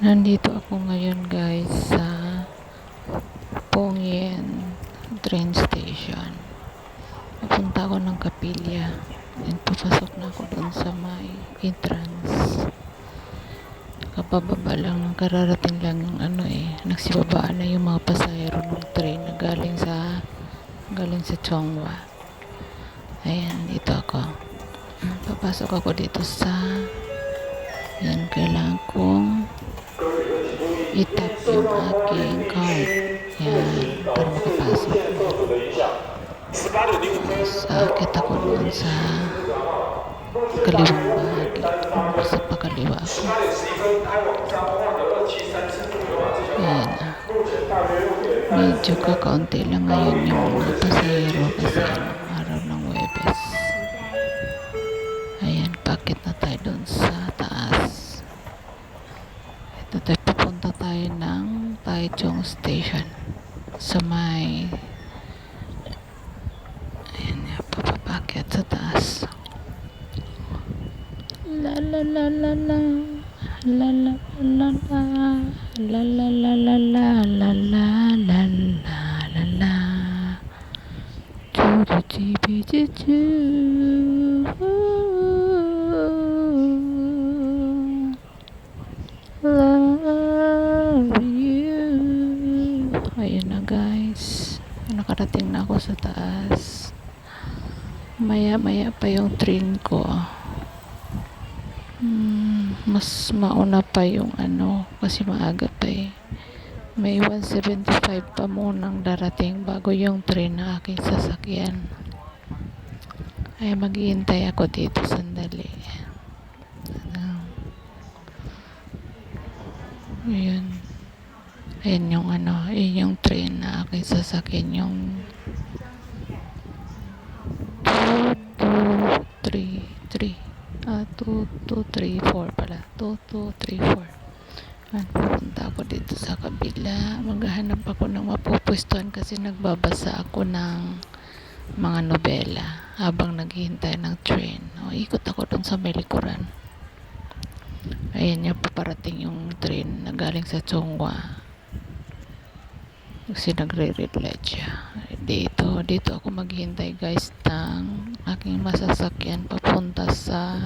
Nandito ako ngayon guys sa Pongyen train station. Papunta ako ng Kapilya. And papasok na ako doon sa may entrance. Kapababa lang ng kararating lang ng nagsibabaan na yung mga pasahero ng train na galing sa Chongwa. Ayan, dito ako. Papasok ako dito sa kailangan kong itap yung aking card. Yan, para makapasok. Akit ako doon sa kaliwang bahagi. Sa pakaliwa ako. Yan. Medyo kakaunti lang ngayon yung mga pasahero kasi araw ng Huwebes. Ayan, pakit na tayo doon sa taas. Ito tayo, pupunta tayo ng Taichung Station sa may papapakyat sa taas. La la la la la la la la la la la la la la la la la la la love you. Ayun na guys, nakarating na ako sa taas. Maya pa yung train ko. Mas mauna pa yung kasi maaga pa eh. May 175 pa munang darating bago yung train na aking sasakyan. Ay maghihintay ako dito sandali. Ayan yung yung train na aking sasakyan, yung 2234 pala. 2234. Pupunta ako dito sa kabila. Maghahanap ako ng mapupwestuhan kasi nagbabasa ako ng mga nobela habang naghihintay ng train. Ikot ako dun sa may likuran. Ayan yung paparating yung train na galing sa Chongwa. Kasi nagre-red light siya. Dito ako maghihintay guys ng aking masasakyan papunta sa